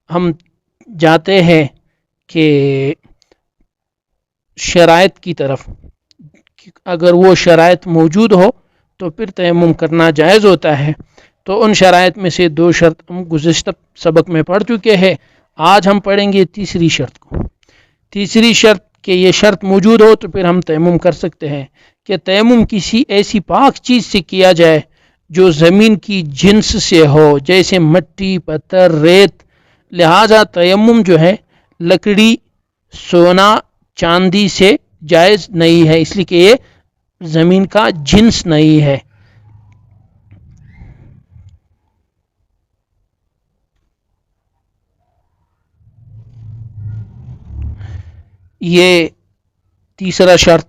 ہم جاتے ہیں کہ شرائط کی طرف، اگر وہ شرائط موجود ہو تو پھر تیمم کرنا جائز ہوتا ہے. تو ان شرائط میں سے 2 شرط ہم گزشتہ سبق میں پڑھ چکے ہیں. آج ہم پڑھیں گے تیسری شرط کو. تیسری شرط کہ یہ شرط موجود ہو تو پھر ہم تیمم کر سکتے ہیں، کہ تیمم کسی ایسی پاک چیز سے کیا جائے جو زمین کی جنس سے ہو، جیسے مٹی، پتھر، ریت. لہذا تیمم جو ہے لکڑی، سونا، چاندی سے جائز نہیں ہے، اس لیے کہ یہ زمین کا جنس نہیں ہے. یہ تیسرا شرط.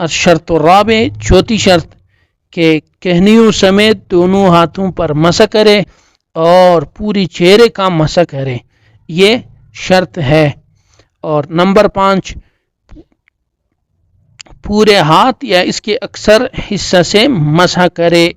الشرط الرابع، چوتھی شرط کہ کہنیوں سمیت دونوں ہاتھوں پر مسح کرے اور پوری چہرے کا مسح کرے، یہ شرط ہے. اور نمبر 5، پورے ہاتھ یا اس کے اکثر حصہ سے مسح کرے.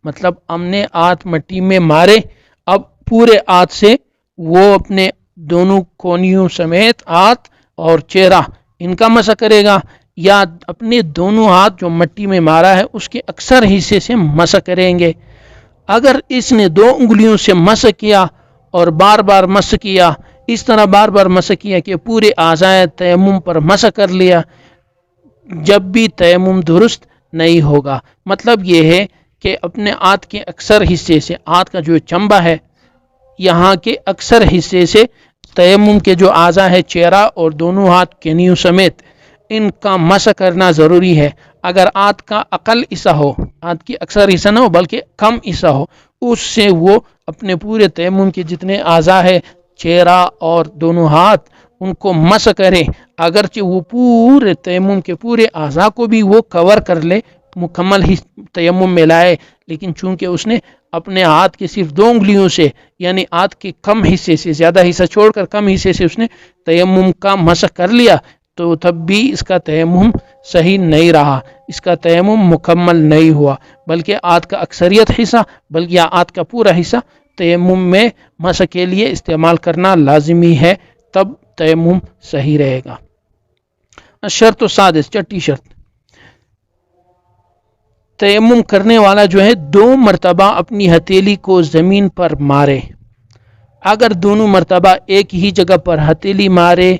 مطلب ہم نے ہاتھ مٹی میں مارے، اب پورے ہاتھ سے وہ اپنے دونوں کونیوں سمیت ہاتھ اور چہرہ ان کا مسح کرے گا، یا اپنے دونوں ہاتھ جو مٹی میں مارا ہے اس کے اکثر حصے سے مسح کریں گے. اگر اس نے 2 انگلیوں سے مسح کیا اور بار بار مسح کیا، اس طرح بار بار مسح کیا کہ پورے اعضائے تیمم پر مسح کر لیا، جب بھی تیمم درست نہیں ہوگا. مطلب یہ ہے کہ اپنے ہاتھ کے اکثر حصے سے، ہاتھ کا جو چمبا ہے یہاں کے اکثر حصے سے تیمم کے جو اعضاء ہے، چہرہ اور دونوں ہاتھ کنیوں سمیت، ان کا مسح کرنا ضروری ہے. اگر ہاتھ کا اقل حصہ ہو، ہاتھ کی اکثر حصہ نہ ہو بلکہ کم حصہ ہو، اس سے وہ اپنے پورے تیمم کے جتنے اعضاء ہے، چہرہ اور دونوں ہاتھ، ان کو مسح کرے. اگرچہ وہ پورے تیمم کے پورے اعضاء کو بھی وہ کور کر لے، مکمل ہی تیمم میں لائے، لیکن چونکہ اس نے اپنے ہاتھ کے صرف 2 انگلیوں سے، یعنی ہاتھ کے کم حصے سے، زیادہ حصہ چھوڑ کر کم حصے سے اس نے تیمم کا مسح کر لیا، تو تب بھی اس کا تیمم صحیح نہیں رہا، اس کا تیمم مکمل نہیں ہوا، بلکہ ہاتھ کا اکثریت حصہ، بلکہ ہاتھ کا پورا حصہ تیمم میں مسح کے لیے استعمال کرنا لازمی ہے، تب تیمم صحیح رہے گا. الشرط السادس، چھٹی شرط، تیمم کرنے والا جو ہے 2 مرتبہ اپنی ہتھیلی کو زمین پر مارے. اگر دونوں مرتبہ ایک ہی جگہ پر ہتھیلی مارے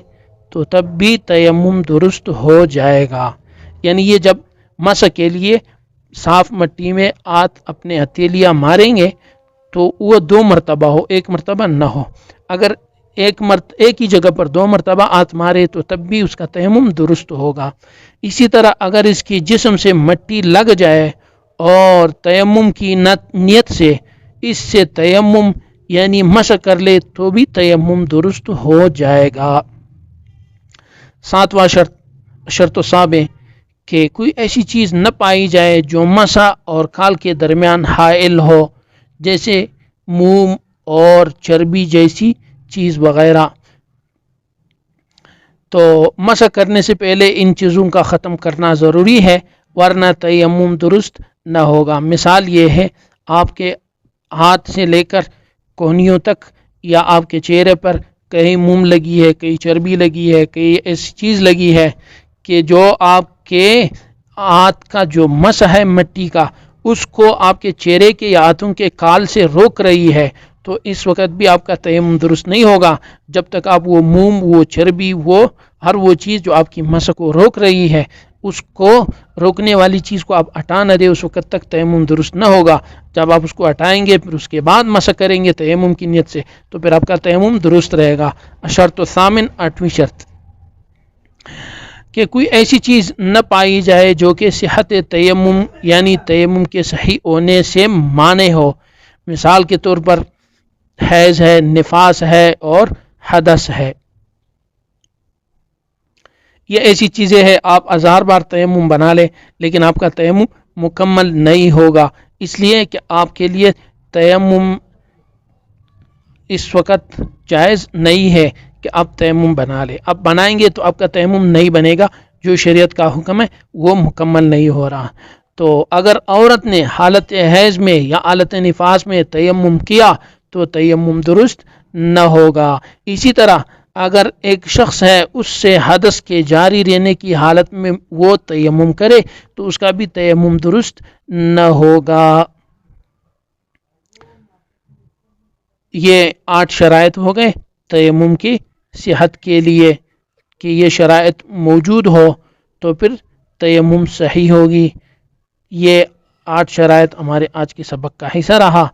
تو تب بھی تیمم درست ہو جائے گا. یعنی یہ جب مسح کے لیے صاف مٹی میں ہاتھ اپنے ہتھیلیاں ماریں گے تو وہ 2 مرتبہ ہو، 1 مرتبہ نہ ہو. اگر ایک ہی جگہ پر 2 مرتبہ ہاتھ مارے تو تب بھی اس کا تیمم درست ہوگا. اسی طرح اگر اس کی جسم سے مٹی لگ جائے اور تیمم کی نیت سے اس سے تیمم یعنی مسح کر لے تو بھی تیمم درست ہو جائے گا. 7واں شرط، شرط السابع، کہ کوئی ایسی چیز نہ پائی جائے جو مسح اور کھال کے درمیان حائل ہو، جیسے موم اور چربی جیسی چیز وغیرہ. تو مسح کرنے سے پہلے ان چیزوں کا ختم کرنا ضروری ہے، ورنہ تیمم درست نہ ہوگا. مثال یہ ہے، آپ کے ہاتھ سے لے کر کونیوں تک یا آپ کے چہرے پر کہیں موم لگی ہے، کہیں چربی لگی ہے، کہیں ایسی چیز لگی ہے کہ جو آپ کے ہاتھ کا جو مسح ہے مٹی کا، اس کو آپ کے چہرے کے یا ہاتھوں کے کال سے روک رہی ہے، تو اس وقت بھی آپ کا تیمم درست نہیں ہوگا جب تک آپ وہ موم، وہ چربی، وہ ہر وہ چیز جو آپ کی مسح کو روک رہی ہے، اس کو روکنے والی چیز کو آپ ہٹا نہ دے، اس وقت تک تیمم درست نہ ہوگا. جب آپ اس کو ہٹائیں گے پھر اس کے بعد مسح کریں گے تیمم کی نیت سے تو پھر آپ کا تیمم درست رہے گا. شرط الثامن، 8ویں شرط، کہ کوئی ایسی چیز نہ پائی جائے جو کہ صحت تیمم یعنی تیمم کے صحیح ہونے سے مانع ہو. مثال کے طور پر حیض ہے، نفاس ہے اور حدث ہے. یہ ایسی چیزیں ہیں، آپ 1000 بار تیمم بنا لیں لیکن آپ کا تیمم مکمل نہیں ہوگا، اس لیے کہ آپ کے لیے تیمم اس وقت جائز نہیں ہے کہ آپ تیمم بنا لیں. آپ بنائیں گے تو آپ کا تیمم نہیں بنے گا، جو شریعت کا حکم ہے وہ مکمل نہیں ہو رہا. تو اگر عورت نے حالت حیض میں یا حالت نفاس میں تیمم کیا تو تیمم درست نہ ہوگا۔ اسی طرح اگر ایک شخص ہے اس سے حدث کے جاری رہنے کی حالت میں وہ تیمم کرے تو اس کا بھی تیمم درست نہ ہوگا۔ یہ 8 شرائط ہو گئے تیمم کی صحت کے لیے کہ یہ شرائط موجود ہو تو پھر تیمم صحیح ہوگی۔ یہ 8 شرائط ہمارے آج کے سبق کا حصہ رہا۔